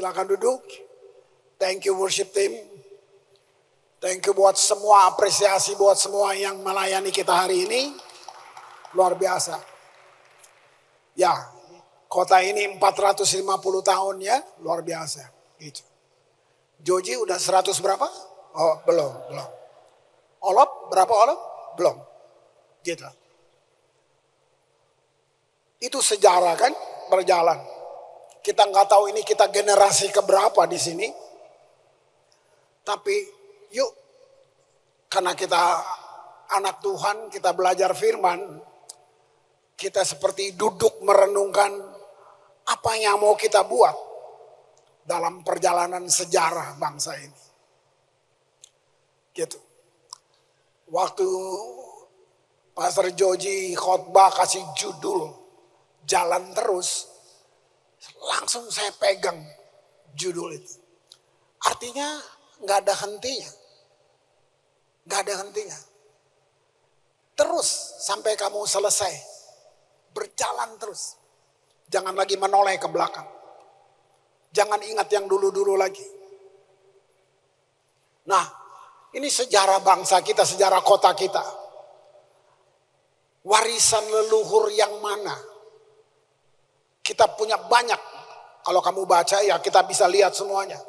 Silakan duduk. Thank you worship team. Thank you buat semua apresiasi buat semua yang melayani kita hari ini. Luar biasa. Ya, kota ini 450 tahun ya, luar biasa. Gitu. Joji udah 100 berapa? Oh, belum. Olop, berapa olop? Belum. Gitu. Itu sejarah kan berjalan. Kita nggak tahu ini kita generasi keberapa di sini. Tapi yuk, karena kita anak Tuhan, kita belajar firman, kita seperti duduk merenungkan apa yang mau kita buat dalam perjalanan sejarah bangsa ini. Gitu. Waktu Pastor Joji khotbah kasih judul Jalan Terus, langsung saya pegang judul itu. Artinya nggak ada hentinya. Nggak ada hentinya. Terus sampai kamu selesai. Berjalan terus. Jangan lagi menoleh ke belakang. Jangan ingat yang dulu-dulu lagi. Nah, ini sejarah bangsa kita, sejarah kota kita. Warisan leluhur yang mana? Kita punya banyak. Kalau kamu baca ya kita bisa lihat semuanya.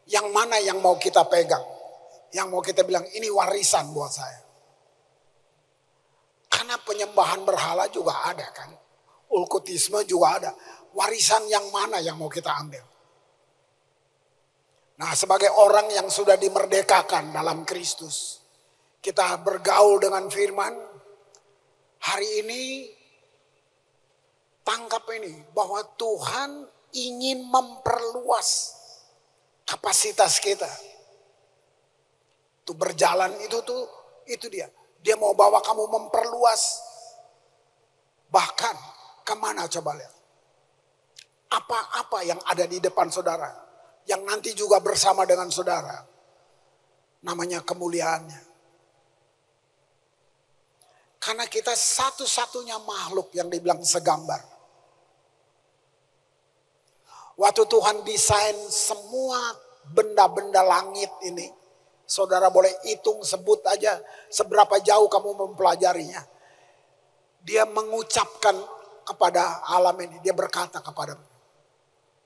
Yang mana yang mau kita pegang? Yang mau kita bilang ini warisan buat saya. Karena penyembahan berhala juga ada kan. Ulkutisme juga ada. Warisan yang mana yang mau kita ambil? Nah, sebagai orang yang sudah dimerdekakan dalam Kristus. Kita bergaul dengan firman. Hari ini tangkap ini bahwa Tuhan ingin memperluas kapasitas kita. Itu berjalan itu dia. Dia mau bawa kamu memperluas. Bahkan kemana coba lihat. Apa yang ada di depan saudara. Yang nanti juga bersama dengan saudara. Namanya kemuliaannya. Karena kita satu-satunya makhluk yang dibilang segambar. Waktu Tuhan desain semua benda-benda langit ini. Saudara boleh hitung, sebut aja seberapa jauh kamu mempelajarinya. Dia mengucapkan kepada alam ini. Dia berkata kepada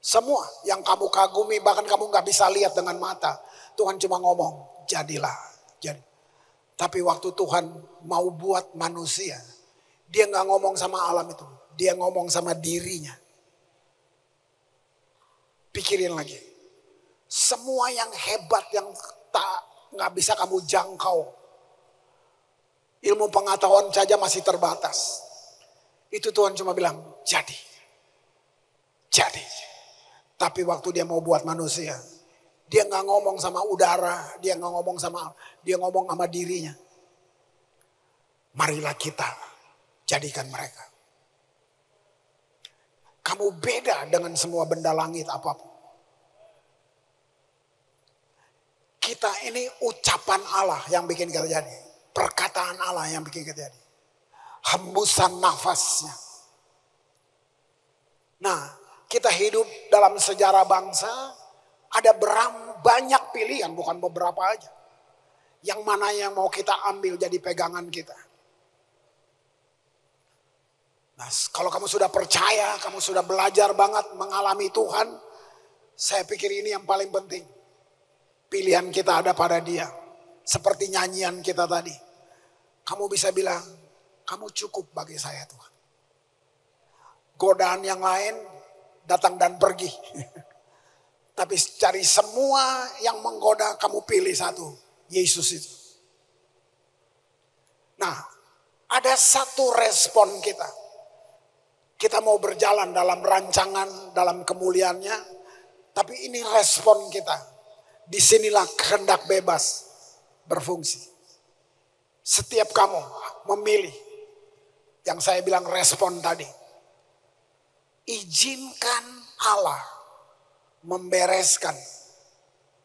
semua yang kamu kagumi, bahkan kamu gak bisa lihat dengan mata. Tuhan cuma ngomong, jadilah. Jadi. Tapi waktu Tuhan mau buat manusia, dia gak ngomong sama alam itu. Dia ngomong sama dirinya. Pikirin lagi. Semua yang hebat yang nggak bisa kamu jangkau. Ilmu pengetahuan saja masih terbatas. Itu Tuhan cuma bilang, jadi. Tapi waktu dia mau buat manusia, dia nggak ngomong sama udara, dia nggak ngomong sama, dia ngomong sama dirinya. Marilah kita jadikan mereka. Kamu beda dengan semua benda langit apapun. Kita ini ucapan Allah yang bikin kita jadi. Perkataan Allah yang bikin kita jadi. Hembusan nafasnya. Nah, kita hidup dalam sejarah bangsa. Ada banyak pilihan, bukan beberapa aja. Yang mana yang mau kita ambil jadi pegangan kita. Nah, kalau kamu sudah percaya, kamu sudah belajar banget mengalami Tuhan, saya pikir ini yang paling penting. Pilihan kita ada pada Dia. Seperti nyanyian kita tadi. Kamu bisa bilang, kamu cukup bagi saya Tuhan. Godaan yang lain datang dan pergi. Tapi cari semua yang menggoda, kamu pilih satu. Yesus itu. Nah, ada satu respon kita. Kita mau berjalan dalam rancangan, dalam kemuliaannya. Tapi ini respon kita. Disinilah kehendak bebas berfungsi. Setiap kamu memilih. Yang saya bilang respon tadi. Izinkan Allah membereskan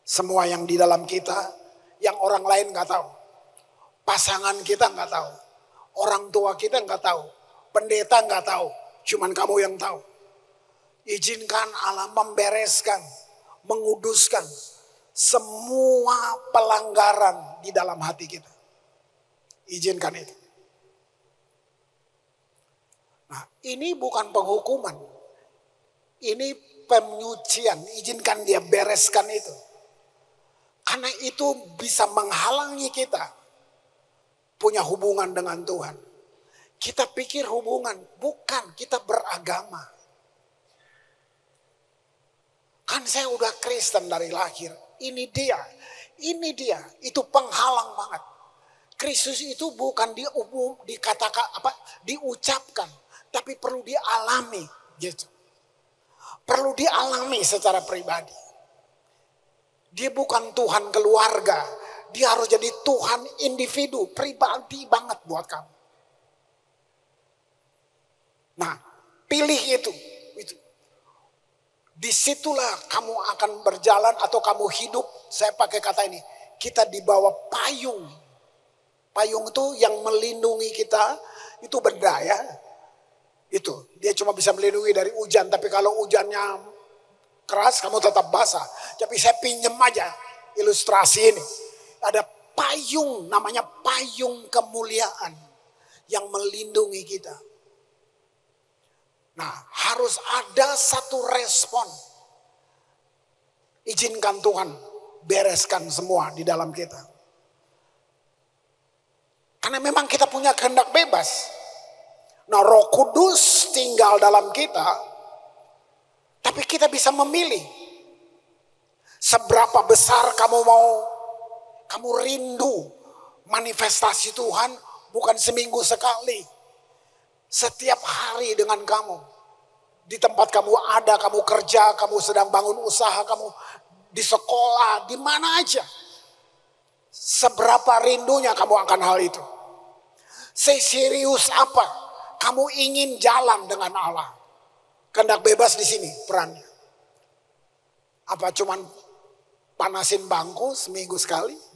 semua yang di dalam kita. Yang orang lain gak tahu. Pasangan kita gak tahu. Orang tua kita gak tahu. Pendeta gak tahu. Cuman kamu yang tahu. Izinkan Allah membereskan, menguduskan semua pelanggaran di dalam hati kita. Izinkan itu. Nah, ini bukan penghukuman. Ini penyucian. Izinkan dia bereskan itu. Karena itu bisa menghalangi kita punya hubungan dengan Tuhan. Kita pikir hubungan, bukan, kita beragama. Kan saya udah Kristen dari lahir. Ini dia, itu penghalang banget. Kristus itu bukan dikatakan diucapkan, tapi perlu dialami, gitu. Perlu dialami secara pribadi. Dia bukan Tuhan keluarga, dia harus jadi Tuhan individu, pribadi banget buat kamu. Nah, pilih itu. Disitulah kamu akan berjalan atau kamu hidup. Saya pakai kata ini, kita di bawah payung. Payung itu yang melindungi kita, itu benda ya. Itu, dia cuma bisa melindungi dari hujan. Tapi kalau hujannya keras, kamu tetap basah. Tapi saya pinjem aja ilustrasi ini. Ada payung, namanya payung kemuliaan yang melindungi kita. Nah, harus ada satu respon. Izinkan Tuhan bereskan semua di dalam kita. Karena memang kita punya kehendak bebas. Nah, Roh Kudus tinggal dalam kita, tapi kita bisa memilih. Seberapa besar kamu rindu manifestasi Tuhan, bukan seminggu sekali. Setiap hari dengan kamu. Di tempat kamu ada, kamu kerja, kamu sedang bangun usaha, kamu di sekolah, di mana aja. Seberapa rindunya kamu akan hal itu. Seserius apa kamu ingin jalan dengan Allah. Kehendak bebas di sini perannya. Apa cuman panasin bangku seminggu sekali?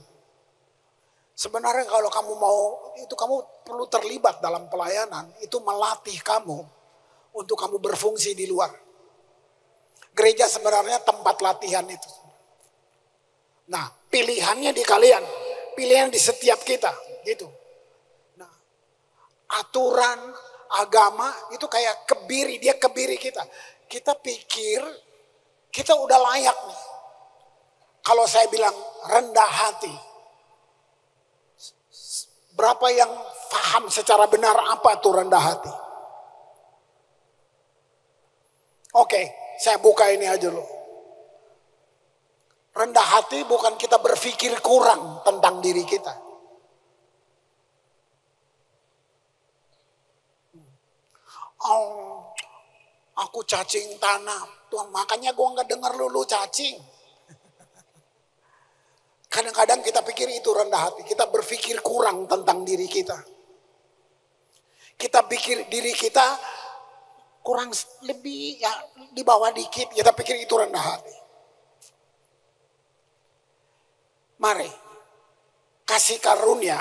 Sebenarnya kalau kamu mau, itu kamu perlu terlibat dalam pelayanan. Itu melatih kamu untuk kamu berfungsi di luar. Gereja sebenarnya tempat latihan itu. Nah, pilihannya di kalian. Pilihan di setiap kita. Gitu. Nah, aturan agama itu kayak kebiri. Dia kebiri kita. Kita pikir kita udah layak nih. Kalau saya bilang rendah hati. Berapa yang paham secara benar apa itu rendah hati? Oke, saya buka ini aja dulu. Rendah hati bukan kita berpikir kurang tentang diri kita. Oh, aku cacing tanah. Tuhan, makanya gue gak dengar lu cacing. Kadang-kadang kita pikir itu rendah hati. Kita berpikir kurang tentang diri kita. Kita pikir diri kita kurang lebih ya di bawah dikit. Kita pikir itu rendah hati. Mari kasih karunia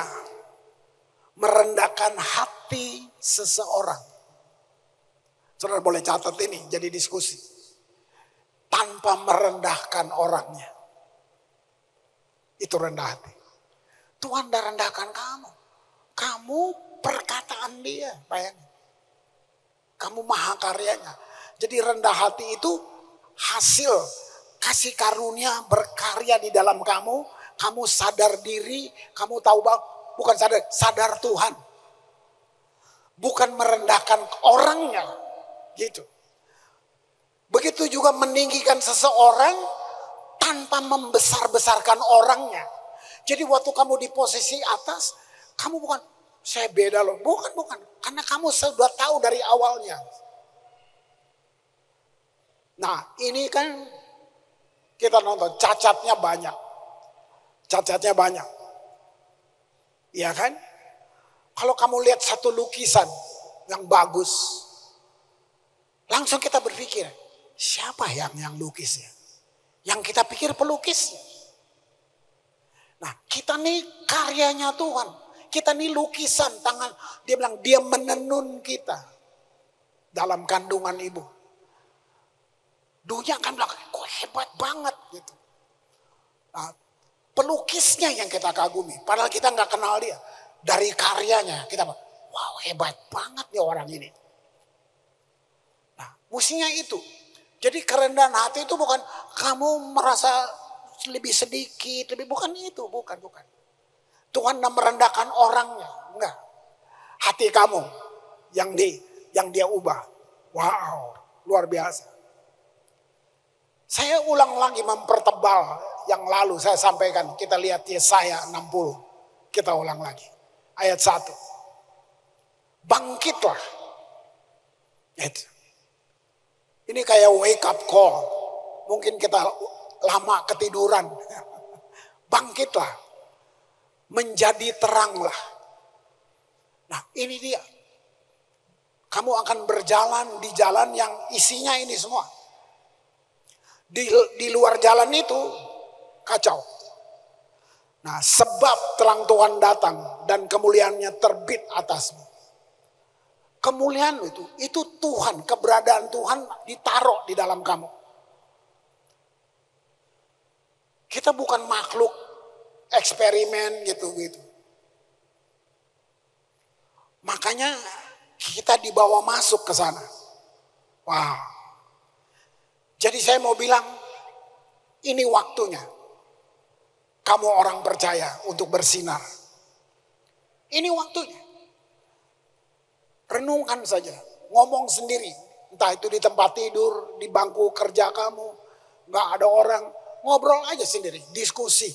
merendahkan hati seseorang. Saudara boleh catat ini jadi diskusi. Tanpa merendahkan orangnya. Itu rendah hati. Tuhan dah rendahkan kamu. Kamu perkataan dia. Bayangin. Kamu maha karyanya. Jadi rendah hati itu hasil kasih karunia berkarya di dalam kamu. Kamu sadar diri. Kamu tahu bahwa bukan sadar Tuhan. Bukan merendahkan orangnya. Gitu. Begitu juga meninggikan seseorang tanpa membesar-besarkan orangnya. Jadi waktu kamu di posisi atas, kamu bukan, saya beda loh. Bukan. Karena kamu sudah tahu dari awalnya. Nah ini kan kita nonton, cacatnya banyak. Iya kan? Kalau kamu lihat satu lukisan yang bagus, langsung kita berpikir, siapa yang lukisnya? Yang kita pikir pelukisnya. Nah kita nih karyanya Tuhan. Kita nih lukisan tangan. Dia bilang dia menenun kita. Dalam kandungan ibu. Dunia akan bilang, kok hebat banget gitu. Nah, pelukisnya yang kita kagumi, padahal kita nggak kenal dia. Dari karyanya kita, wow hebat banget nih orang ini. Nah, mestinya itu. Jadi kerendahan hati itu bukan kamu merasa lebih sedikit, bukan itu, bukan. Tuhan merendahkan orangnya, enggak. Hati kamu yang dia ubah. Wow, luar biasa. Saya ulang lagi mempertebal yang lalu saya sampaikan. Kita lihat Yesaya 60. Kita ulang lagi. Ayat 1. Bangkitlah. Itu. Ini kayak wake up call. Mungkin kita lama ketiduran. Bangkitlah. Menjadi teranglah. Nah ini dia. Kamu akan berjalan di jalan yang isinya ini semua. Di luar jalan itu kacau. Nah sebab terang Tuhan datang dan kemuliaannya terbit atasmu. Kemuliaan itu Tuhan, keberadaan Tuhan ditaruh di dalam kamu. Kita bukan makhluk eksperimen gitu. Makanya kita dibawa masuk ke sana. Wow. Jadi saya mau bilang, ini waktunya. Kamu orang percaya untuk bersinar. Ini waktunya. Renungkan saja, ngomong sendiri. Entah itu di tempat tidur, di bangku kerja kamu. Gak ada orang, ngobrol aja sendiri. Diskusi,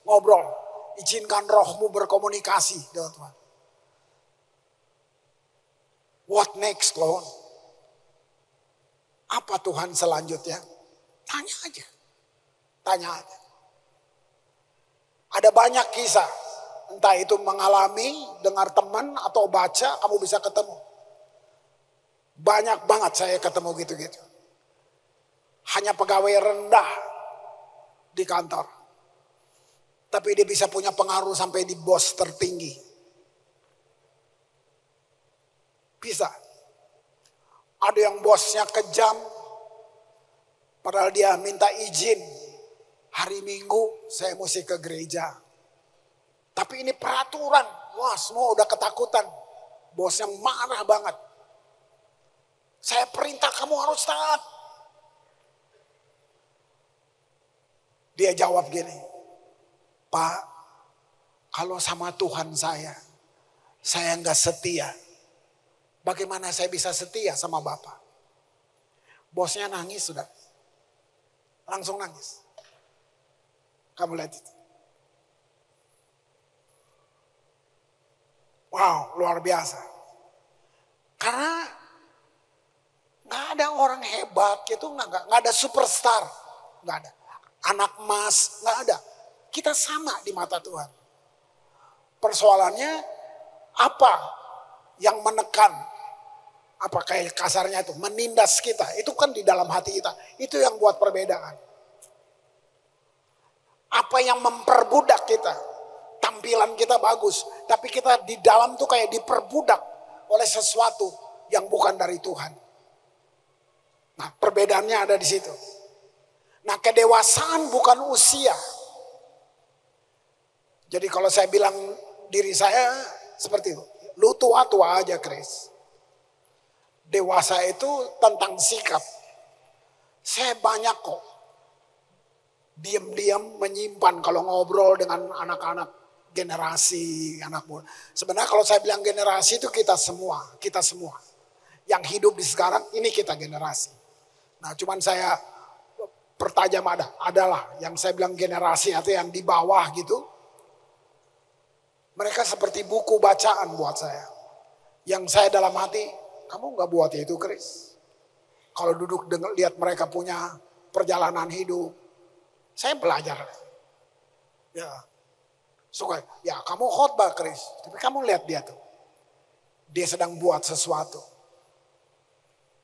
ngobrol. Izinkan rohmu berkomunikasi dengan Tuhan. What next, Lord? Apa Tuhan selanjutnya? Tanya aja. Ada banyak kisah. Entah itu mengalami, dengar teman, atau baca, kamu bisa ketemu. Banyak banget saya ketemu gitu-gitu. Hanya pegawai rendah di kantor. Tapi dia bisa punya pengaruh sampai di bos tertinggi. Bisa. Ada yang bosnya kejam, padahal dia minta izin. Hari Minggu saya mesti ke gereja. Tapi ini peraturan, wah semua udah ketakutan. Bosnya marah banget. Saya perintah kamu harus taat. Dia jawab gini, Pak, kalau sama Tuhan saya nggak setia. Bagaimana saya bisa setia sama Bapak? Bosnya nangis sudah. Langsung nangis. Kamu lihat itu. Wow, luar biasa. Karena gak ada orang hebat gitu, gak ada superstar. Gak ada. Anak emas, gak ada. Kita sama di mata Tuhan. Persoalannya apa yang menekan? Apa kayak kasarnya itu, menindas kita. Itu kan di dalam hati kita. Itu yang buat perbedaan. Apa yang memperbudak kita. Tampilan kita bagus. Tapi kita di dalam tuh kayak diperbudak oleh sesuatu yang bukan dari Tuhan. Nah perbedaannya ada di situ. Nah kedewasaan bukan usia. Jadi kalau saya bilang diri saya seperti itu. Lu tua-tua aja Chris. Dewasa itu tentang sikap. Saya banyak kok diam-diam menyimpan kalau ngobrol dengan anak-anak generasi anak muda. Sebenarnya kalau saya bilang generasi itu kita semua yang hidup di sekarang ini kita generasi. Nah, cuman saya pertajam adalah yang saya bilang generasi atau yang di bawah gitu. Mereka seperti buku bacaan buat saya. Yang saya dalam hati, kamu gak buat itu Chris. Kalau duduk lihat mereka punya perjalanan hidup. Saya belajar. Ya, suka. Ya kamu khotbah Chris. Tapi kamu lihat dia tuh. Dia sedang buat sesuatu.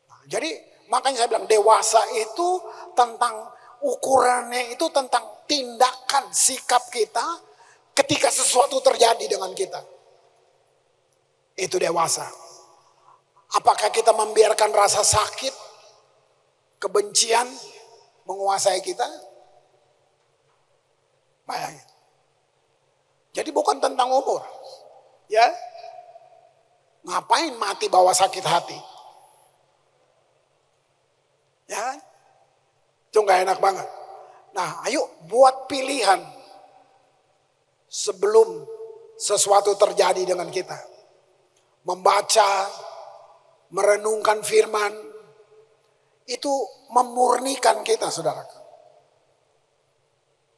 Nah, jadi makanya saya bilang dewasa itu tentang ukurannya itu tentang tindakan sikap kita ketika sesuatu terjadi dengan kita. Itu dewasa. Apakah kita membiarkan rasa sakit kebencian menguasai kita. Bayangin. Jadi bukan tentang umur. Ya. Ngapain mati bawa sakit hati? Ya. Itu gak enak banget. Nah, ayo buat pilihan sebelum sesuatu terjadi dengan kita. Membaca, merenungkan firman, itu memurnikan kita, saudara.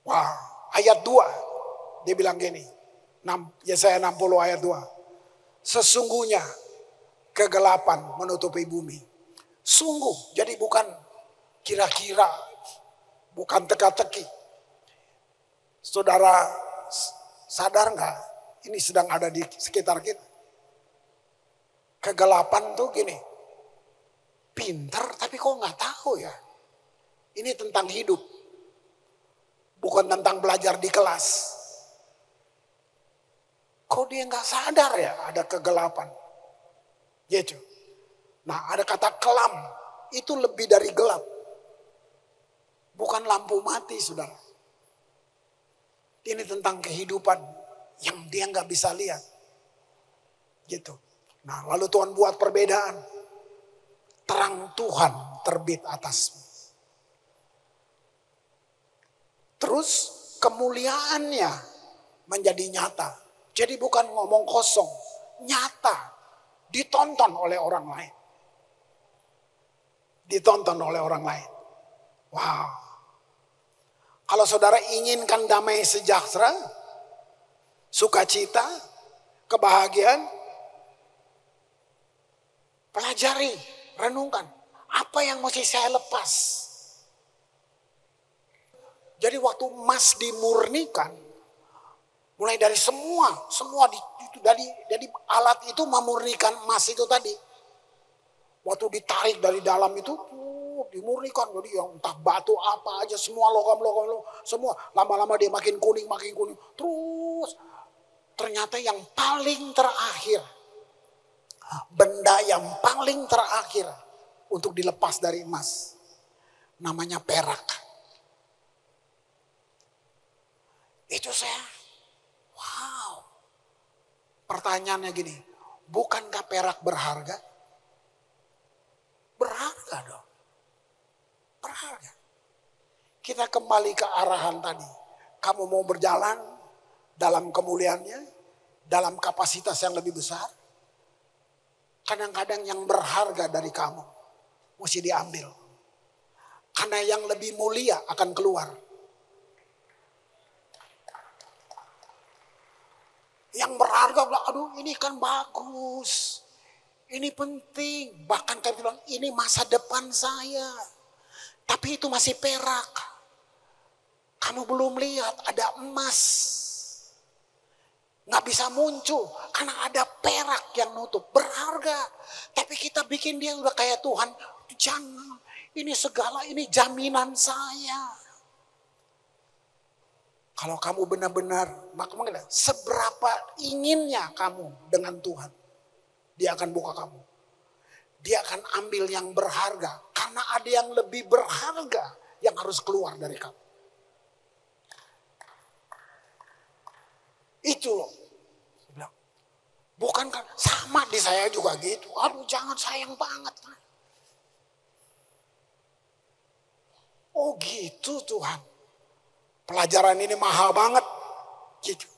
Wah, ayat 2, dia bilang gini, Yesaya 60 ayat 2. Sesungguhnya kegelapan menutupi bumi. Sungguh, jadi bukan kira-kira, bukan teka-teki. Saudara sadar nggak? Ini sedang ada di sekitar kita. Kegelapan tuh gini, pintar tapi kok nggak tahu ya. Ini tentang hidup, bukan tentang belajar di kelas. Kok dia nggak sadar ya ada kegelapan? Gitu. Nah, ada kata kelam, itu lebih dari gelap. Bukan lampu mati, saudara. Ini tentang kehidupan yang dia nggak bisa lihat. Gitu. Nah, lalu Tuhan buat perbedaan. Terang Tuhan terbit atasmu. Terus kemuliaannya menjadi nyata. Jadi bukan ngomong kosong, nyata. Ditonton oleh orang lain. Ditonton oleh orang lain. Wow. Kalau saudara inginkan damai sejahtera, sukacita, kebahagiaan, pelajari, renungkan. Apa yang mesti saya lepas? Jadi waktu emas dimurnikan, mulai dari semua dari alat itu memurnikan emas itu tadi. Waktu ditarik dari dalam itu dimurnikan, jadi yang entah batu apa aja, semua logam, semua lama-lama dia makin kuning. Terus ternyata yang paling terakhir, benda yang paling terakhir untuk dilepas dari emas, namanya perak. Itu saya, wow. Pertanyaannya gini, bukankah perak berharga? Berharga dong. Berharga. Kita kembali ke arahan tadi. Kamu mau berjalan dalam kemuliaannya, dalam kapasitas yang lebih besar. Kadang-kadang yang berharga dari kamu mesti diambil. Karena yang lebih mulia akan keluar. Yang berharga bilang, aduh ini kan bagus. Ini penting. Bahkan kami bilang, ini masa depan saya. Tapi itu masih perak. Kamu belum lihat ada emas. Nggak bisa muncul. Karena ada perak yang nutup. Berharga. Tapi kita bikin dia udah kayak Tuhan. Jangan. Ini segala, ini jaminan saya. Kalau kamu benar-benar, maka seberapa inginnya kamu dengan Tuhan. Dia akan buka kamu. Dia akan ambil yang berharga. Karena ada yang lebih berharga yang harus keluar dari kamu. Itu loh. Bukan kan, sama di saya juga gitu. Aduh jangan, sayang banget. Oh gitu Tuhan. Pelajaran ini mahal banget. Gitu.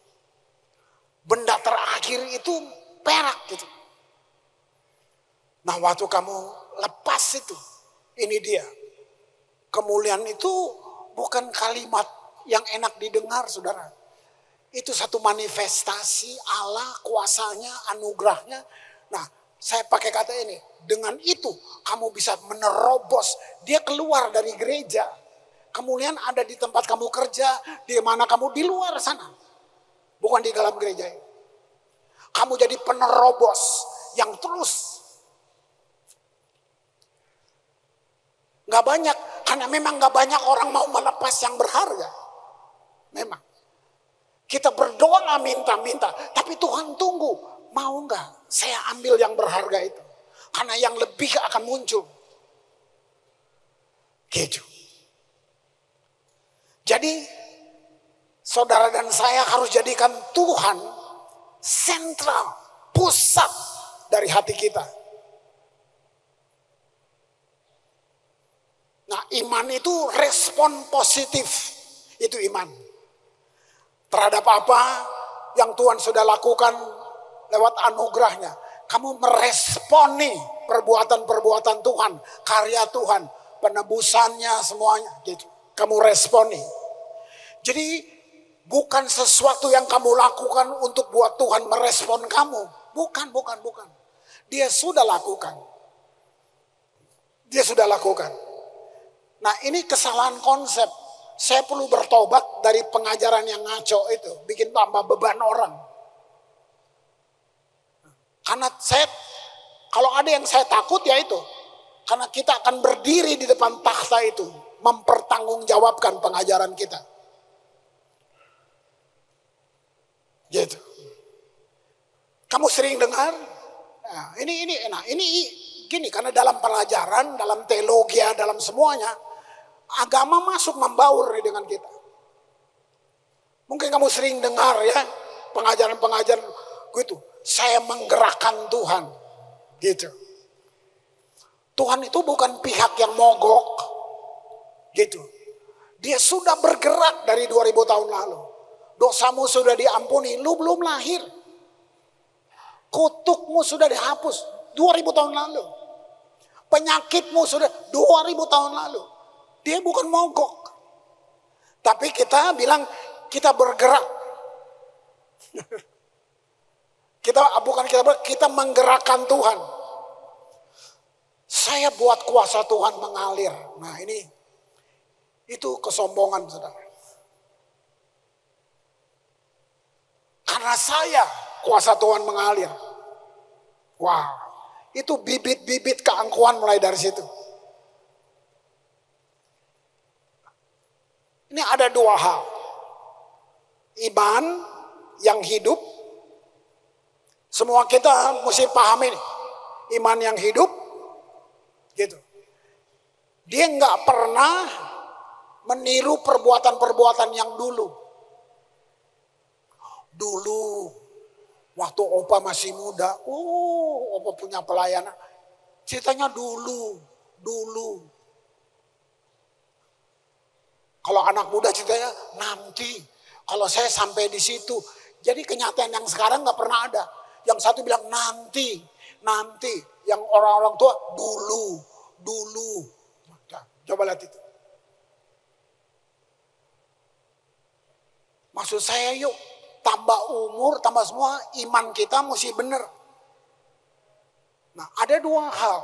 Benda terakhir itu perak gitu. Nah waktu kamu lepas itu, ini dia. Kemuliaan itu bukan kalimat yang enak didengar saudara. Itu satu manifestasi Allah, kuasanya, anugerahnya. Nah saya pakai kata ini. Dengan itu kamu bisa menerobos. Dia keluar dari gereja. Kemuliaan ada di tempat kamu kerja, di mana kamu di luar sana. Bukan di dalam gereja ini. Kamu jadi penerobos yang terus. Gak banyak, karena memang gak banyak orang mau melepas yang berharga. Memang. Kita berdoa minta-minta, tapi Tuhan tunggu. Mau gak saya ambil yang berharga itu? Karena yang lebih akan muncul. Gitu. Jadi saudara dan saya harus jadikan Tuhan sentral, pusat dari hati kita. Nah, iman itu respon positif. Itu iman. Terhadap apa yang Tuhan sudah lakukan lewat anugerahnya. Kamu meresponi perbuatan-perbuatan Tuhan, karya Tuhan, penebusannya semuanya. Gitu. Kamu responi. Jadi bukan sesuatu yang kamu lakukan untuk buat Tuhan merespon kamu. Bukan. Dia sudah lakukan. Dia sudah lakukan. Nah, ini kesalahan konsep. Saya perlu bertobat dari pengajaran yang ngaco itu. Bikin tambah beban orang. Karena kalau ada yang saya takut ya itu. Karena kita akan berdiri di depan takhta itu. Mempertanggungjawabkan pengajaran kita. Gitu. Kamu sering dengar? Nah, ini gini, karena dalam pelajaran, dalam teologi, dalam semuanya, agama masuk membaur dengan kita. Mungkin kamu sering dengar ya, pengajaran-pengajaran gitu. Saya menggerakkan Tuhan. Gitu. Tuhan itu bukan pihak yang mogok. Gitu. Dia sudah bergerak dari 2000 tahun lalu. Dosamu sudah diampuni, lu belum lahir. Kutukmu sudah dihapus 2000 tahun lalu. Penyakitmu sudah 2000 tahun lalu. Dia bukan mogok. Tapi kita bilang kita bergerak. Kita menggerakkan Tuhan. Saya buat kuasa Tuhan mengalir. Nah, itu kesombongan, saudara. Karena saya kuasa Tuhan mengalir. Wow, itu bibit-bibit keangkuhan mulai dari situ. Ini ada dua hal. Iman yang hidup. Semua kita mesti paham ini. Iman yang hidup. Gitu. Dia nggak pernah meniru perbuatan-perbuatan yang dulu. Dulu, waktu Opa masih muda, Opa punya pelayanan. Ceritanya dulu. Kalau anak muda ceritanya nanti, kalau saya sampai di situ. Jadi kenyataan yang sekarang nggak pernah ada. Yang satu bilang nanti. Yang orang-orang tua dulu. Nah, coba lihat itu. Maksud saya yuk, tambah umur, tambah semua, iman kita mesti benar. Nah, ada dua hal.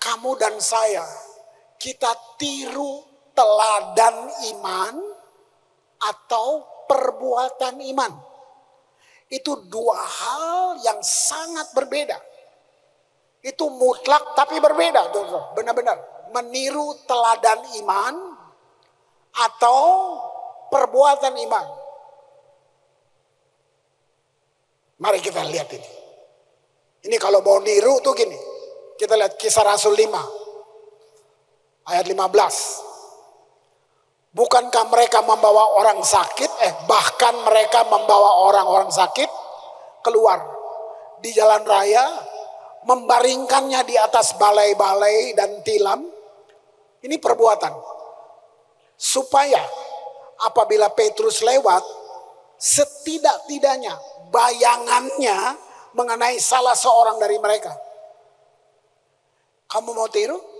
Kamu dan saya, kita tiru teladan iman atau perbuatan iman. Itu dua hal yang sangat berbeda. Itu mutlak tapi berbeda. Benar-benar. Meniru teladan iman atau perbuatan iman. Mari kita lihat ini. Ini kalau mau niru tuh gini. Kita lihat Kisah Rasul 5. Ayat 15. Bukankah mereka membawa orang sakit, bahkan mereka membawa orang-orang sakit keluar di jalan raya, membaringkannya di atas balai-balai dan tilam. Ini perbuatan. Supaya apabila Petrus lewat, setidak-tidaknya bayangannya mengenai salah seorang dari mereka. Kamu mau tiru?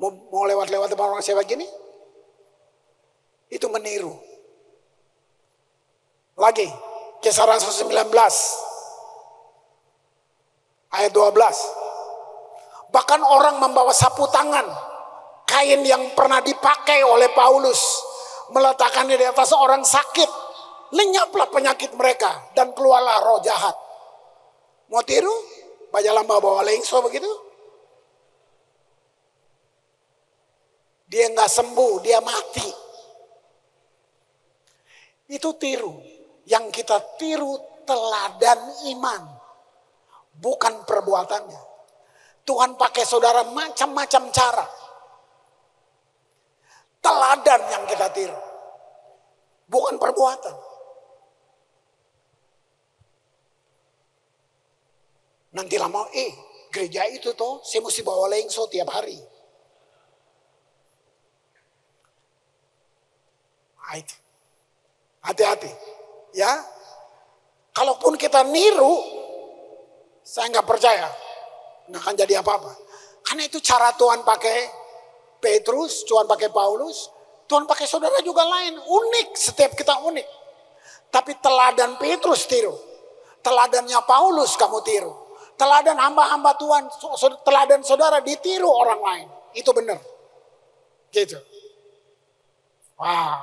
Mau lewat-lewat depan orang siapa gini? Itu meniru. Lagi, Kisah Rasul 19 ayat 12. Bahkan orang membawa sapu tangan, kain yang pernah dipakai oleh Paulus, meletakkannya di atas orang sakit. Lenyaplah penyakit mereka dan keluarlah roh jahat. Mau tiru? Baca lamba bawa lengso begitu? Dia nggak sembuh, dia mati. Itu tiru. Yang kita tiru teladan iman. Bukan perbuatannya. Tuhan pakai saudara macam-macam cara. Teladan yang kita tiru. Bukan perbuatan. Nanti lama, gereja itu toh, saya mesti bawa lengso tiap hari. Hati-hati. Ya. Kalaupun kita niru, saya nggak percaya. Nggak akan jadi apa-apa. Karena itu cara Tuhan pakai Petrus, Tuhan pakai Paulus, Tuhan pakai saudara juga lain. Unik, setiap kita unik. Tapi teladan Petrus tiru. Teladannya Paulus kamu tiru. Teladan hamba-hamba Tuhan, teladan saudara ditiru orang lain. Itu benar. Gitu. Wah.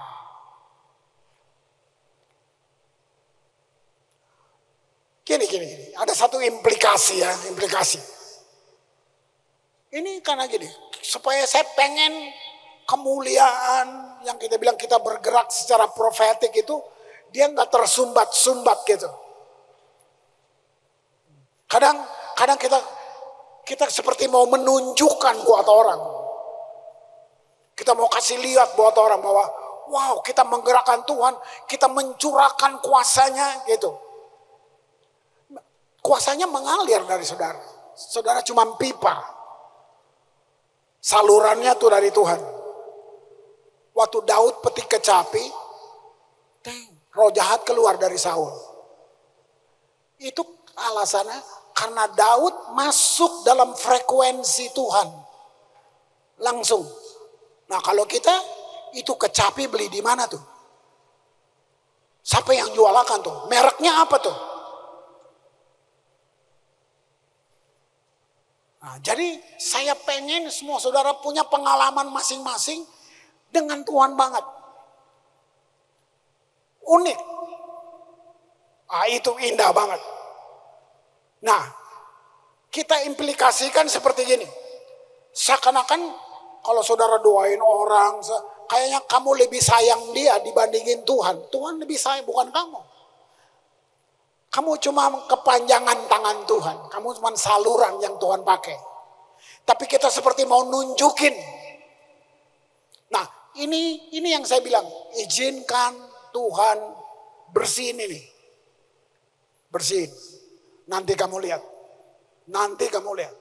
Gini. Ada satu implikasi ya, implikasi. Ini karena gini, supaya saya pengen kemuliaan yang kita bilang kita bergerak secara profetik itu, dia nggak tersumbat-sumbat gitu. Kadang kita seperti mau menunjukkan buat orang. Kita mau kasih lihat buat orang bahwa wow, kita menggerakkan Tuhan, kita mencurahkan kuasanya gitu. Kuasanya mengalir dari saudara. Saudara cuma pipa. Salurannya tuh dari Tuhan. Waktu Daud petik kecapi, roh jahat keluar dari Saul. Itu alasannya karena Daud masuk dalam frekuensi Tuhan. Langsung. Nah kalau kita, itu kecapi beli di mana tuh? Siapa yang jualakan tuh? Mereknya apa tuh? Nah, jadi saya pengen semua saudara punya pengalaman masing-masing dengan Tuhan banget. Unik. Itu indah banget. Nah, kita implikasikan seperti gini. Seakan-akan kalau saudara doain orang, kayaknya kamu lebih sayang dia dibandingin Tuhan. Tuhan lebih sayang, bukan kamu. Kamu cuma kepanjangan tangan Tuhan. Kamu cuma saluran yang Tuhan pakai. Tapi kita seperti mau nunjukin. Nah, ini yang saya bilang. Izinkan Tuhan bersihin ini. Bersihin. Nanti kamu lihat. Nanti kamu lihat.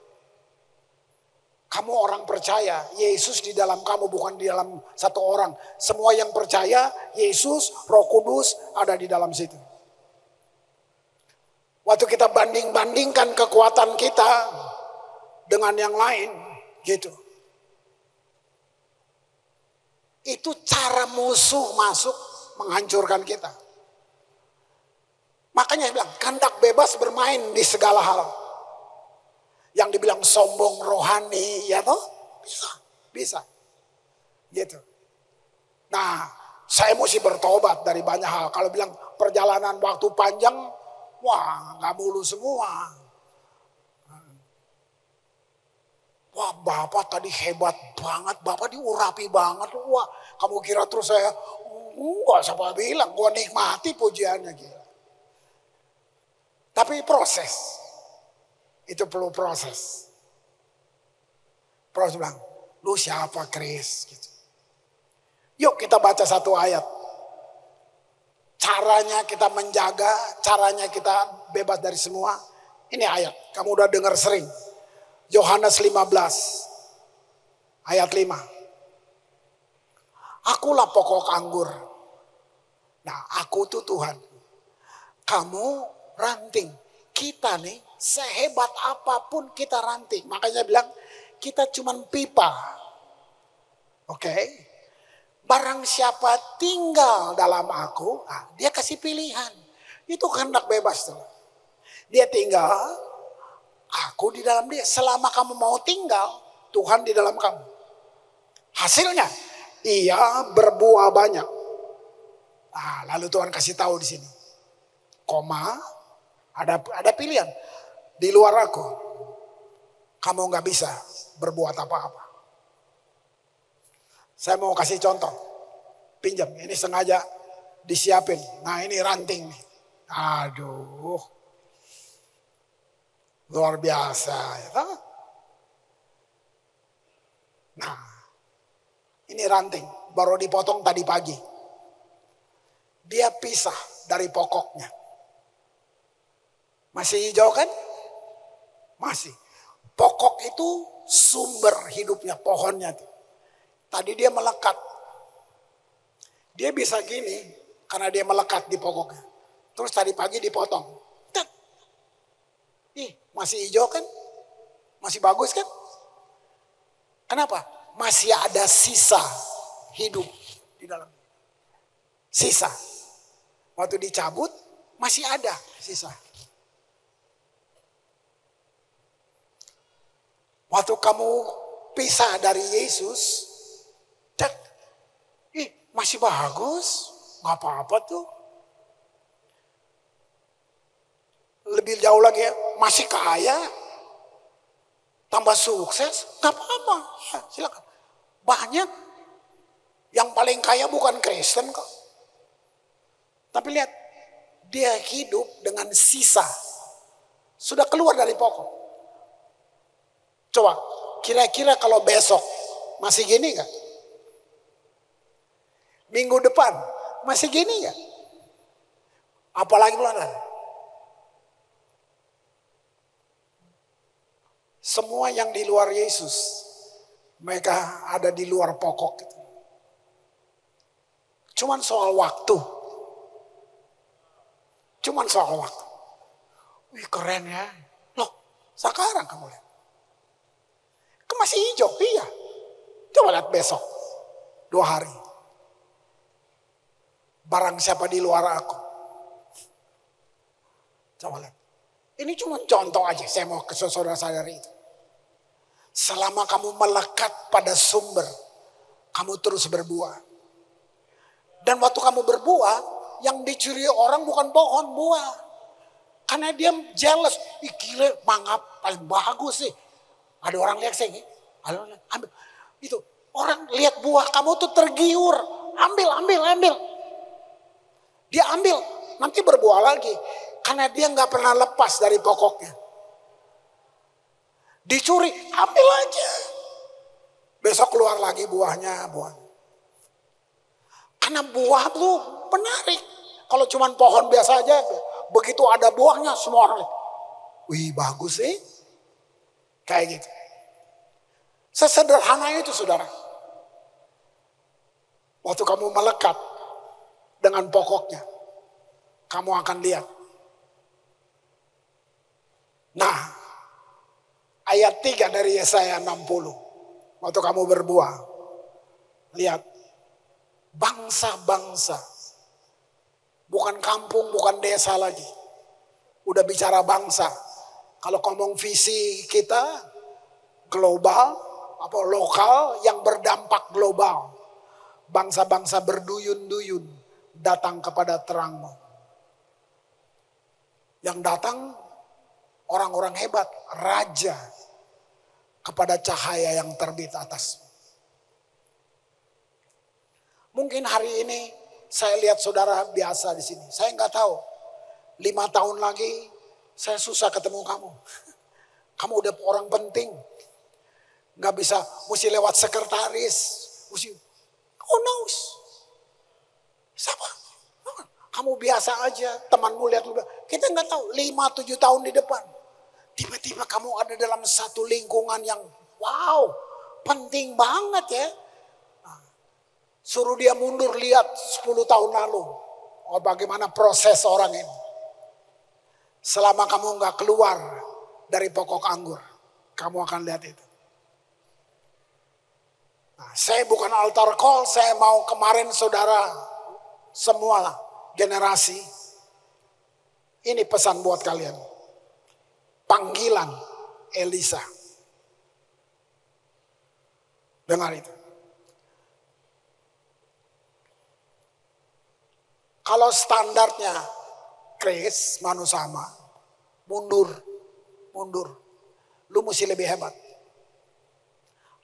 Kamu orang percaya. Yesus di dalam kamu, bukan di dalam satu orang. Semua yang percaya, Yesus, Roh Kudus ada di dalam situ. Waktu kita banding-bandingkan kekuatan kita dengan yang lain, gitu. Itu cara musuh masuk menghancurkan kita. Makanya saya bilang, kehendak bebas bermain di segala hal. Yang dibilang sombong rohani, ya toh? Bisa. Gitu. Nah, saya mesti bertobat dari banyak hal. Kalau bilang perjalanan waktu panjang, wah, nggak mulu semua. Wah, Bapak tadi hebat banget, Bapak diurapi banget. Wah, kamu kira terus saya, enggak, siapa bilang, gua nikmati pujiannya gila. Tapi proses, itu perlu proses. Proses bilang, lu siapa Chris? Gitu. Yuk kita baca satu ayat. Caranya kita menjaga, caranya kita bebas dari semua. Ini ayat, kamu udah dengar sering. Yohanes 15, ayat 5. Akulah pokok anggur. Nah, aku tuh Tuhan. Kamu ranting. Kita nih, sehebat apapun kita ranting. Makanya bilang, kita cuman pipa. Oke. Barang siapa tinggal dalam aku, dia kasih pilihan. Itu kehendak bebas tuh. Dia tinggal, aku di dalam dia. Selama kamu mau tinggal, Tuhan di dalam kamu. Hasilnya, ia berbuah banyak. Nah, lalu Tuhan kasih tahu di sini. Koma, ada pilihan. Di luar aku, kamu nggak bisa berbuat apa-apa. Saya mau kasih contoh. Pinjam, ini sengaja disiapin. Nah, ini ranting nih. Aduh. Luar biasa. Ya. Nah, ini ranting, baru dipotong tadi pagi. Dia pisah dari pokoknya. Masih hijau kan? Masih. Pokok itu sumber hidupnya, pohonnya. Tadi dia melekat. Dia bisa gini, karena dia melekat di pokoknya. Terus tadi pagi dipotong. Tet. Ih, masih hijau kan? Masih bagus kan? Kenapa? Masih ada sisa hidup di dalam. Sisa. Waktu dicabut, masih ada sisa. Waktu kamu pisah dari Yesus, tet. Ih, masih bagus. Gak apa-apa tuh. Lebih jauh lagi ya, masih kaya. Tambah sukses, gak apa-apa. Ya, silakan. Banyak. Yang paling kaya bukan Kristen kok. Tapi lihat, dia hidup dengan sisa. Sudah keluar dari pokok. Coba, kira-kira kalau besok masih gini gak? Minggu depan masih gini gak? Apalagi bulan lalu. Semua yang di luar Yesus, mereka ada di luar pokok. Cuman soal waktu. Cuman soal waktu. Wih, keren ya. Loh, sekarang kamu lihat. Masih hijau, iya. Coba lihat besok. 2 hari. Barang siapa di luar aku. Coba lihat. Ini cuma contoh aja, saya mau ke saudara-saudari itu. Selama kamu melekat pada sumber, kamu terus berbuah. Dan waktu kamu berbuah, yang dicuri orang bukan pohon, buah. Karena dia jealous, ih gila, mangap paling bagus sih. Ada orang lihat saya ini, ambil. Itu orang lihat buah kamu tuh tergiur, ambil. Dia ambil, nanti berbuah lagi. Karena dia nggak pernah lepas dari pokoknya. Dicuri, ambil aja. Besok keluar lagi buahnya, buah. Karena buah tuh menarik. Kalau cuma pohon biasa aja, begitu ada buahnya semua orang lihat. Wih, bagus sih. Kayak gitu. Sesederhana itu saudara. Waktu kamu melekat dengan pokoknya, kamu akan lihat. Nah, ayat 3 dari Yesaya 60. Waktu kamu berbuah, lihat. Bangsa-bangsa. Bukan kampung, bukan desa lagi. Udah bicara bangsa. Kalau ngomong visi kita, global, apa lokal yang berdampak global. Bangsa-bangsa berduyun-duyun datang kepada terangmu. Yang datang orang-orang hebat, raja kepada cahaya yang terbit atas. Mungkin hari ini saya lihat saudara biasa di sini. Saya nggak tahu. 5 tahun lagi saya susah ketemu kamu. Kamu udah orang penting. Nggak bisa, mesti lewat sekretaris. Mesti, who knows? Siapa? Kamu biasa aja, temanmu lihat lu. Kita nggak tahu, 5-7 tahun di depan. Tiba-tiba kamu ada dalam satu lingkungan yang wow, penting banget ya. Suruh dia mundur, lihat 10 tahun lalu. Oh, bagaimana proses orang ini. Selama kamu nggak keluar dari pokok anggur, kamu akan lihat itu. Nah, saya bukan altar call, saya mau kemarin saudara semua generasi. Ini pesan buat kalian. Panggilan Elisa. Dengar itu. Kalau standarnya Kris, Manusama, mundur. Lu mesti lebih hebat.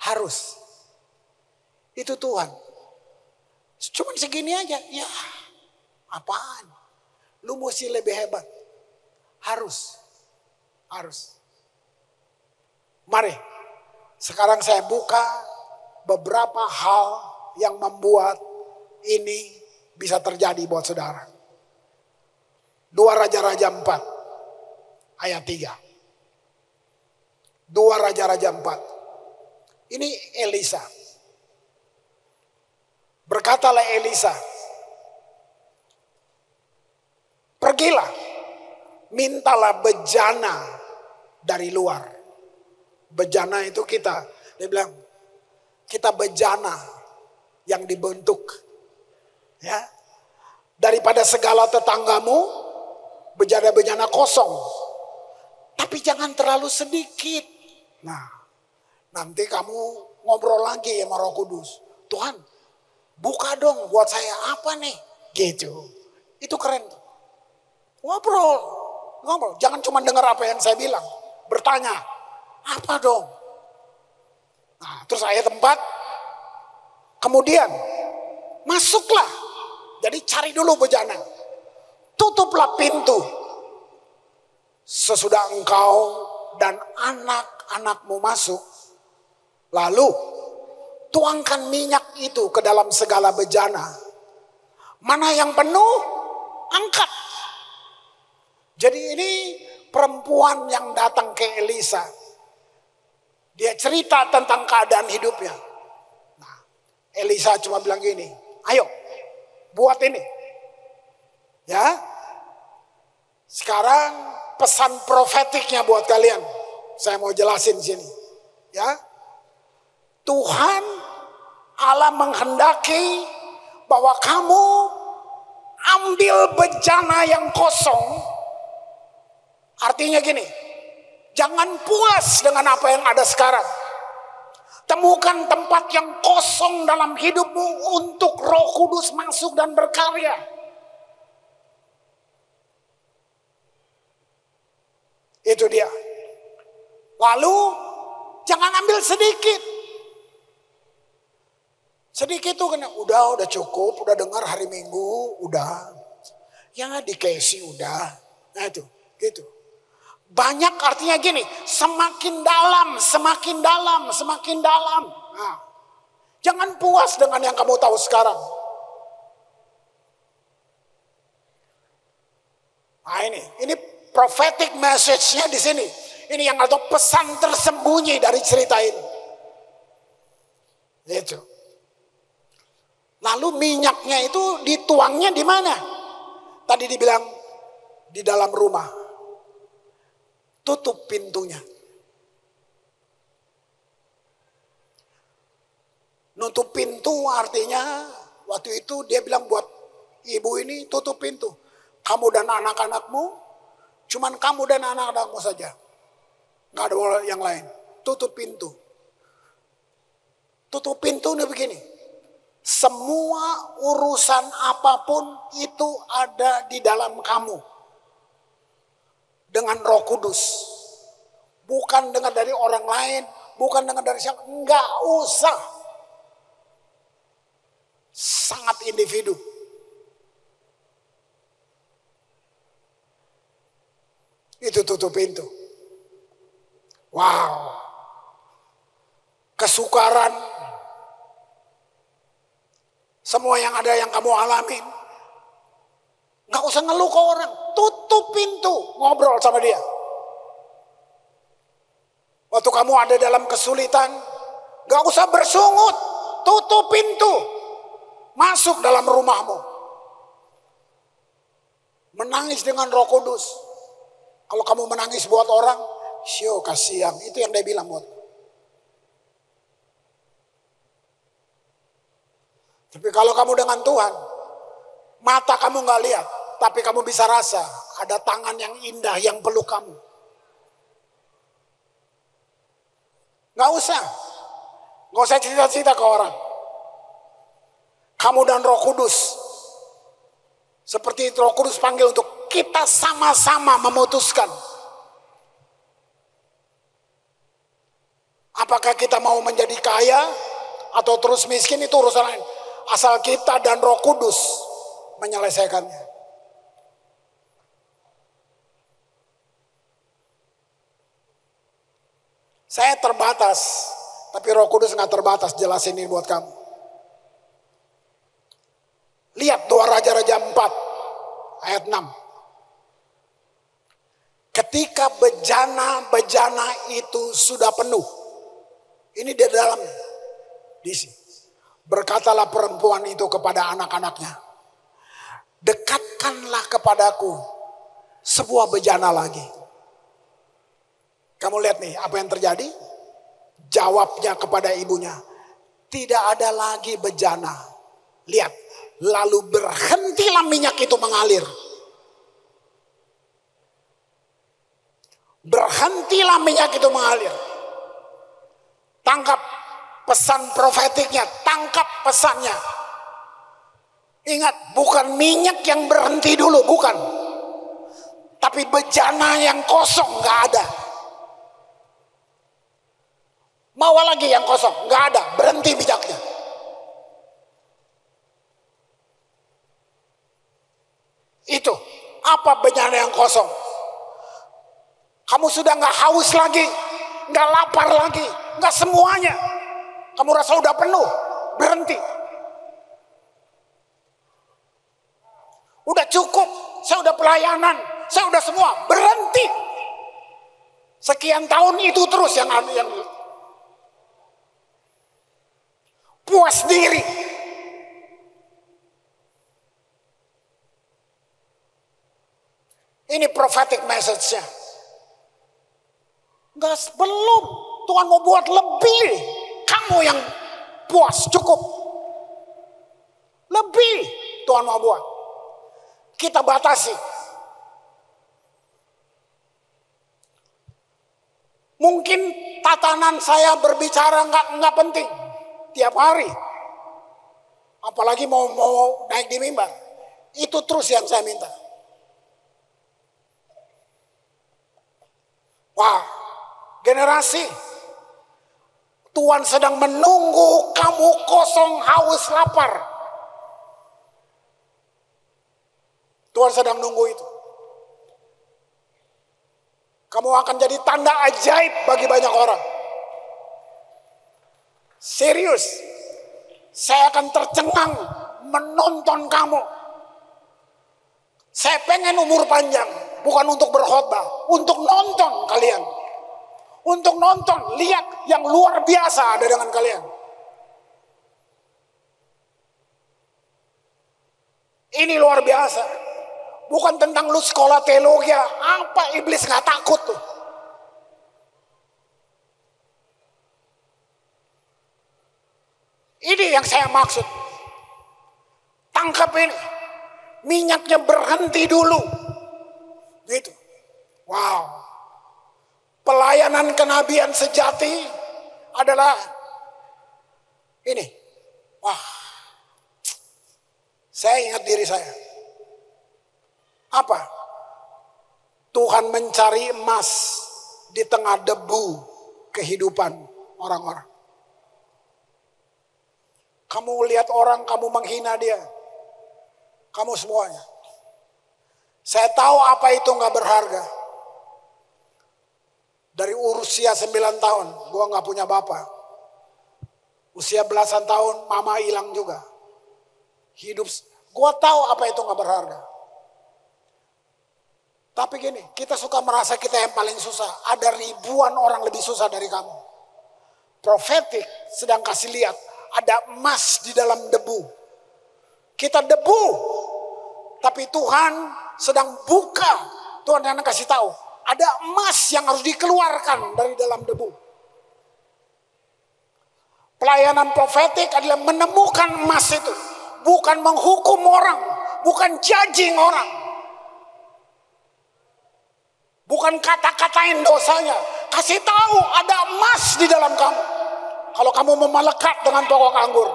Harus. Itu Tuhan. Cuma segini aja. Ya, apaan? Lu mesti lebih hebat. Harus. Mari. Sekarang saya buka beberapa hal yang membuat ini bisa terjadi buat saudara. 2 Raja-Raja 4 ayat 3. 2 Raja-Raja 4. Ini Elisa. Berkatalah Elisa, pergilah, mintalah bejana dari luar. Bejana itu kita. Dia bilang, kita bejana yang dibentuk. Ya. Daripada segala tetanggamu, bejana-bejana kosong. Tapi jangan terlalu sedikit. Nah, nanti kamu ngobrol lagi sama Roh Kudus. Tuhan, buka dong buat saya apa nih? Gitu. Itu keren. Ngobrol. Jangan cuma dengar apa yang saya bilang. Bertanya, apa dong? Nah, terus ayat 4. Kemudian, masuklah. Jadi cari dulu bejana. Tutuplah pintu. Sesudah engkau dan anak-anakmu masuk. Lalu, tuangkan minyak itu ke dalam segala bejana. Mana yang penuh, angkat. Jadi ini perempuan yang datang ke Elisa. Dia cerita tentang keadaan hidupnya. Nah, Elisa cuma bilang gini, ayo buat ini. Ya, sekarang pesan profetiknya buat kalian. Saya mau jelasin sini. Ya, Tuhan Allah menghendaki bahwa kamu ambil bejana yang kosong. Artinya gini, jangan puas dengan apa yang ada sekarang. Temukan tempat yang kosong dalam hidupmu untuk Roh Kudus masuk dan berkarya. Itu dia. Lalu jangan ambil sedikit. Sedikit tuh kena, udah cukup, udah dengar hari Minggu, udah. Ya dikasih udah. Nah itu, gitu. Banyak artinya gini, semakin dalam, semakin dalam, semakin dalam. Nah, jangan puas dengan yang kamu tahu sekarang. Nah ini prophetic message-nya di sini. Ini yang atau pesan tersembunyi dari cerita ini. Gitu. Lalu minyaknya itu dituangnya di mana? Tadi dibilang di dalam rumah. Tutup pintunya. Nutup pintu artinya waktu itu dia bilang buat ibu ini tutup pintu. Kamu dan anak-anakmu, cuman kamu dan anak-anakmu saja. Nggak ada yang lain. Tutup pintu. Tutup pintu ini begini. Semua urusan apapun itu ada di dalam kamu. Dengan Roh Kudus. Bukan dengar dari orang lain. Bukan dengar dari siapa. Enggak usah. Sangat individu. Itu tutup pintu. Wow. Kesukaran. Semua yang ada yang kamu alamin. Nggak usah ngeluh ke orang. Tutup pintu. Ngobrol sama dia. Waktu kamu ada dalam kesulitan. Nggak usah bersungut. Tutup pintu. Masuk dalam rumahmu. Menangis dengan Roh Kudus. Kalau kamu menangis buat orang. Syo kasihan. Itu yang dia bilang buat. Tapi kalau kamu dengan Tuhan. Mata kamu nggak lihat. Tapi kamu bisa rasa ada tangan yang indah yang peluk kamu. Gak usah cerita-cerita ke orang. Kamu dan Roh Kudus. Seperti Roh Kudus panggil untuk kita sama-sama memutuskan. Apakah kita mau menjadi kaya atau terus miskin itu urusan lain. Asal kita dan Roh Kudus menyelesaikannya. Saya terbatas Tapi Roh Kudus nggak terbatas jelasin ini buat kamu. Lihat 2 Raja-Raja 4 ayat 6. Ketika bejana-bejana itu sudah penuh. Ini di dalam diisi. Berkatalah perempuan itu kepada anak-anaknya, dekatkanlah kepadaku sebuah bejana lagi. Kamu lihat nih apa yang terjadi? Jawabnya kepada ibunya, tidak ada lagi bejana. Lihat, lalu berhentilah minyak itu mengalir. Berhentilah minyak itu mengalir. Tangkap pesan profetiknya, tangkap pesannya. Ingat, bukan minyak yang berhenti dulu, bukan. Tapi bejana yang kosong, gak ada. Mau lagi yang kosong, gak ada, berhenti minyaknya. Itu, apa bejana yang kosong? Kamu sudah gak haus lagi, gak lapar lagi, gak semuanya. Kamu rasa udah penuh, berhenti. Udah cukup, saya udah pelayanan, saya udah semua, berhenti. Sekian tahun itu terus yang puas diri. Ini prophetic message-nya. Enggak, belum. Tuhan mau buat lebih. Kamu yang puas, cukup. Lebih Tuhan mau buat. Kita batasi. Mungkin tatanan saya berbicara nggak penting tiap hari. Apalagi mau naik di mimbar. Itu terus yang saya minta. Wah, generasi Tuhan sedang menunggu kamu kosong, haus, lapar. Tuhan sedang nunggu itu. Kamu akan jadi tanda ajaib bagi banyak orang. Serius. Saya akan tercengang menonton kamu. Saya pengen umur panjang. Bukan untuk berkhotbah. Untuk nonton kalian. Untuk nonton, lihat yang luar biasa ada dengan kalian. Ini luar biasa. Bukan tentang lu sekolah teologi. Apa iblis gak takut tuh. Ini yang saya maksud. Tangkap ini. Minyaknya berhenti dulu. Gitu. Wow. Pelayanan kenabian sejati adalah ini. Wah. Saya ingat diri saya. Apa? Tuhan mencari emas di tengah debu kehidupan orang-orang. Kamu lihat orang, kamu menghina dia. Kamu semuanya. Saya tahu apa itu gak berharga. Dari usia 9 tahun, gue gak punya bapak. Usia belasan tahun, mama hilang juga. Hidup, gue tahu apa itu gak berharga. Tapi gini, kita suka merasa kita yang paling susah. Ada ribuan orang lebih susah dari kamu. Profetik sedang kasih lihat, ada emas di dalam debu. Kita debu, tapi Tuhan sedang buka. Tuhan yang kasih tahu. Ada emas yang harus dikeluarkan dari dalam debu. Pelayanan profetik adalah menemukan emas itu. Bukan menghukum orang. Bukan judging orang. Bukan kata-katain dosanya. Kasih tahu ada emas di dalam kamu. Kalau kamu mau melekat dengan pokok anggur.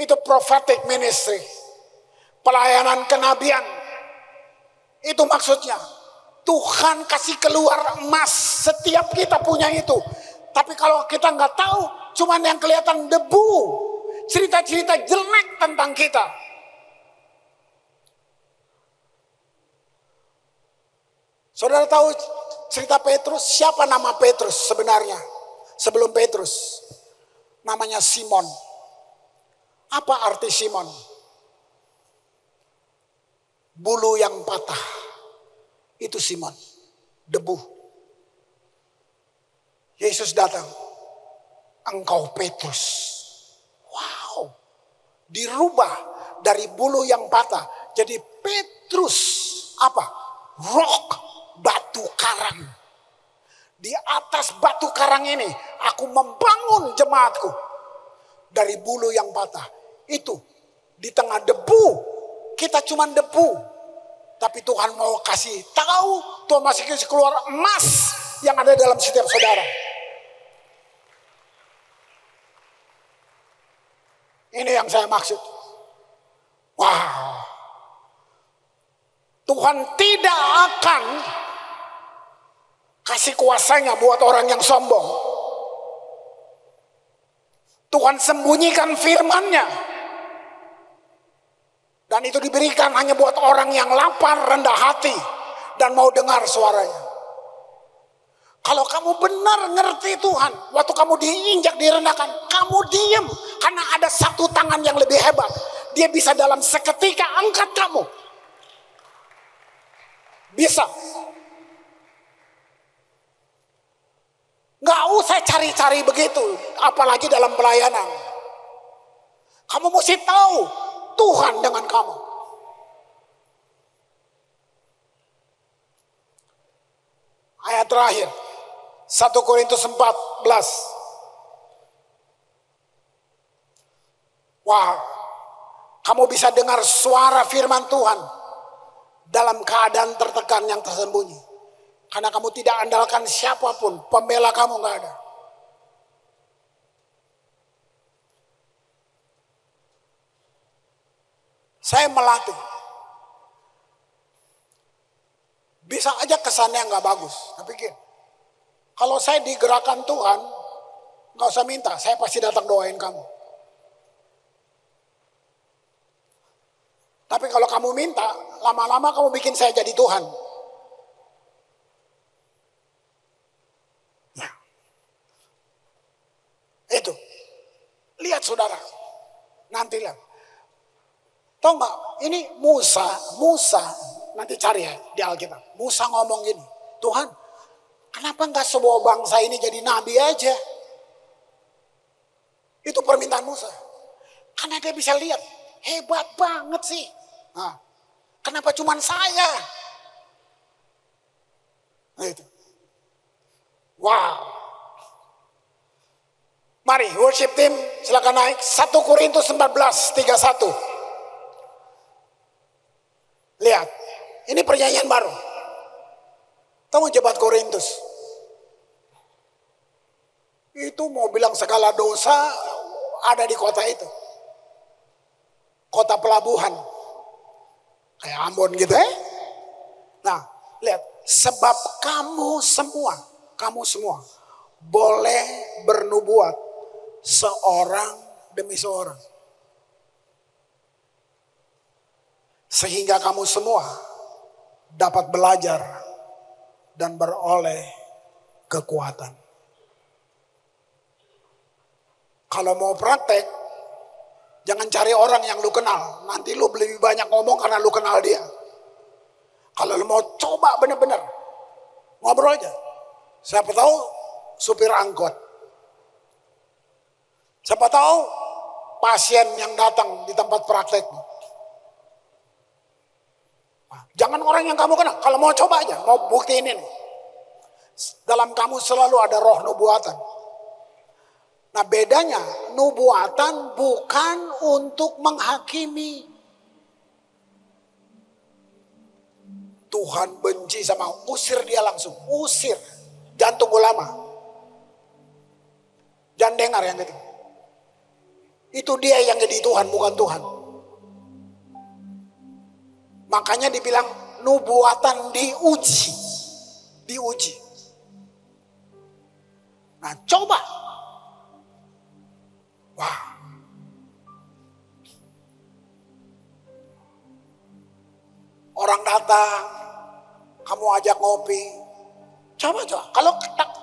Itu prophetic ministry. Pelayanan kenabian. Itu maksudnya. Tuhan kasih keluar emas, setiap kita punya itu. Tapi kalau kita nggak tahu, cuman yang kelihatan debu, cerita-cerita jelek tentang kita. Saudara tahu cerita Petrus? Siapa nama Petrus sebenarnya? sebelum Petrus. Namanya Simon. Apa arti Simon? Bulu yang patah. Itu Simon. Debu. Yesus datang. Engkau Petrus. Wow. Dirubah dari bulu yang patah. Jadi Petrus. Apa? Rock. Batu karang. Di atas batu karang ini. Aku membangun jemaatku. Dari bulu yang patah. Itu. Di tengah debu. Kita cuma debu. Tapi Tuhan mau kasih tahu. Tuhan masih kasih keluar emas. Yang ada dalam setiap saudara. Ini yang saya maksud. Wah. Tuhan tidak akan kasih kuasanya buat orang yang sombong. Tuhan sembunyikan firman-Nya. Dan itu diberikan hanya buat orang yang lapar, rendah hati. Dan mau dengar suaranya. Kalau kamu benar ngerti Tuhan. Waktu kamu diinjak, direndahkan. Kamu diem. Karena ada satu tangan yang lebih hebat. Dia bisa dalam seketika angkat kamu. Bisa. Gak usah cari-cari begitu. Apalagi dalam pelayanan. Kamu mesti tahu. Tuhan dengan kamu. Ayat terakhir. 1 Korintus 14. Wah. Kamu bisa dengar suara firman Tuhan. Dalam keadaan tertekan yang tersembunyi. Karena kamu tidak andalkan siapapun. Pembela kamu gak ada. Saya melatih. Bisa aja kesannya nggak bagus. Tapi kalau saya digerakkan Tuhan, nggak usah minta. Saya pasti datang doain kamu. Tapi kalau kamu minta, lama-lama kamu bikin saya jadi Tuhan. Nah, itu. Lihat saudara. Nantilah. Tahu nggak? Ini Musa, nanti cari ya di Alkitab. Musa ngomong gini, Tuhan, kenapa nggak semua bangsa ini jadi nabi aja? Itu permintaan Musa. Karena dia bisa lihat, hebat banget sih. Nah, kenapa cuma saya? Nah, itu. Wow. Mari worship team silakan naik. 1 Korintus 14:31. Lihat, ini perjanjian baru. Tahu Jemaat Korintus? Itu mau bilang segala dosa ada di kota itu. Kota pelabuhan. Kayak Ambon gitu ya. Nah, lihat. Sebab kamu semua boleh bernubuat seorang demi seorang. Sehingga kamu semua dapat belajar dan beroleh kekuatan. Kalau mau praktek, jangan cari orang yang lu kenal. Nanti lu lebih banyak ngomong karena lu kenal dia. Kalau lu mau coba bener-bener, ngobrol aja. Siapa tahu supir angkot. Siapa tahu pasien yang datang di tempat praktekmu. Jangan orang yang kamu kenal. Kalau mau coba aja, mau buktiin ini. Dalam kamu selalu ada roh nubuatan. Nah bedanya, nubuatan bukan untuk menghakimi. Tuhan benci sama, usir dia langsung. Usir. Jangan tunggu lama. Jangan dengar yang gitu. Itu dia yang jadi Tuhan, bukan Tuhan. Makanya dibilang nubuatan diuji. Diuji. Nah coba. Wah. Orang datang. Kamu ajak ngopi. Coba.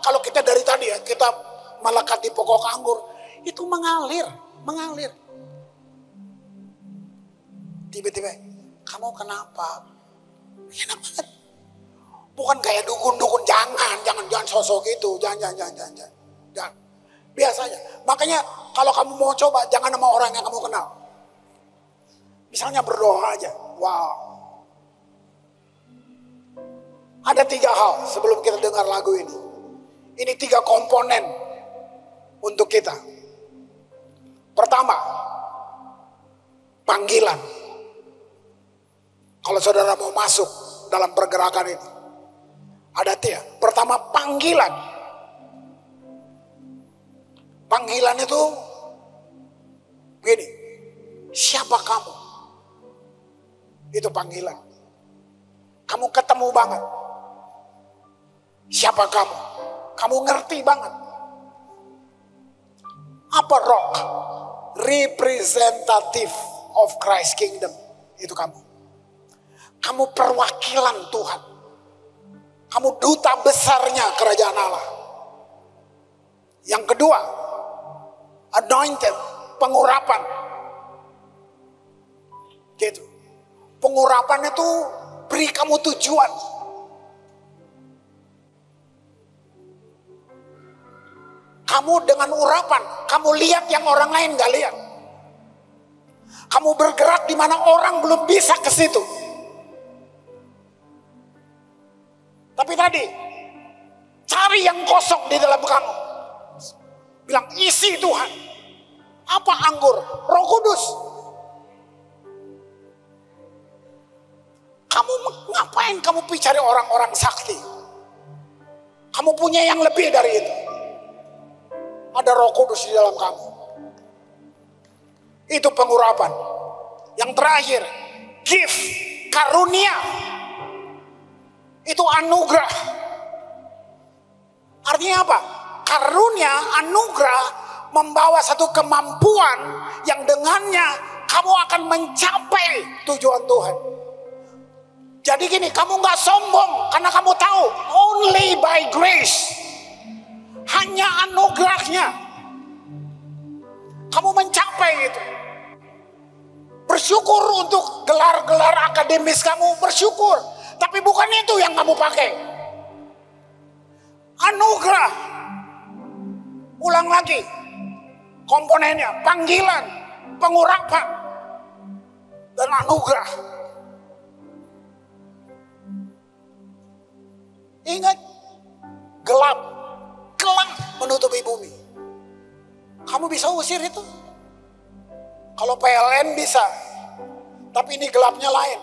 Kalau kita dari tadi ya, kita melekat di pokok anggur. Itu mengalir. Tiba-tiba, kamu kenapa? Enak banget. Bukan kayak dukun-dukun, jangan sosok gitu, jangan. Biasanya. Makanya kalau kamu mau coba, jangan sama orang yang kamu kenal. Misalnya berdoa aja. Wow. Ada 3 hal sebelum kita dengar lagu ini. Ini 3 komponen untuk kita. Pertama, panggilan. Kalau saudara mau masuk dalam pergerakan ini. Ada 3. Pertama, panggilan. Panggilan itu begini. Siapa kamu? Itu panggilan. Kamu ketemu banget. Siapa kamu? Kamu ngerti banget. Apa rock? Representative of Christ Kingdom. Itu kamu. Kamu perwakilan Tuhan. Kamu duta besarnya kerajaan Allah. Yang kedua, anointed, pengurapan. Gitu. Pengurapan itu beri kamu tujuan. Kamu dengan urapan, kamu lihat yang orang lain gak lihat. Kamu bergerak di mana orang belum bisa ke situ. Tapi tadi, cari yang kosong di dalam kamu. Bilang, isi Tuhan. Apa anggur? Roh Kudus. Kamu ngapain kamu cari orang-orang sakti? Kamu punya yang lebih dari itu. Ada Roh Kudus di dalam kamu. Itu pengurapan. Yang terakhir, gift, karunia. Itu anugerah. Artinya apa? Karunia, anugerah membawa satu kemampuan yang dengannya kamu akan mencapai tujuan Tuhan. Jadi gini, kamu gak sombong karena kamu tahu only by grace. Hanya anugerahnya kamu mencapai itu. Bersyukur untuk gelar-gelar akademis kamu, bersyukur. Tapi bukan itu yang kamu pakai. Anugerah. Ulang lagi. Komponennya, panggilan, pengurapan, dan anugerah. Ingat, gelap menutupi bumi. Kamu bisa usir itu. Kalau PLN bisa, tapi ini gelapnya lain.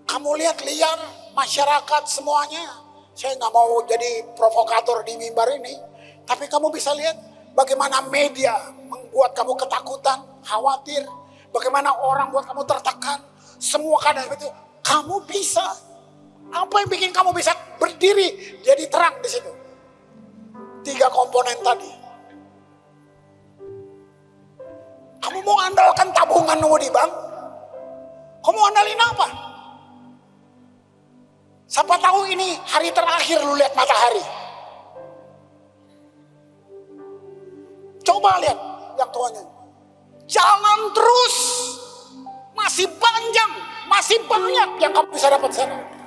Kamu lihat liar, masyarakat semuanya. Saya nggak mau jadi provokator di mimbar ini, tapi kamu bisa lihat bagaimana media membuat kamu ketakutan, khawatir, bagaimana orang buat kamu tertekan, semua keadaan itu. Kamu bisa. Apa yang bikin kamu bisa berdiri jadi terang di situ? 3 komponen tadi. Kamu mau andalkan tabunganmu di bank? Kamu andalin apa? Siapa tahu ini hari terakhir lu lihat matahari. Coba lihat yang tuanya. Jalan terus. Masih panjang, masih banyak yang kamu bisa dapat sana.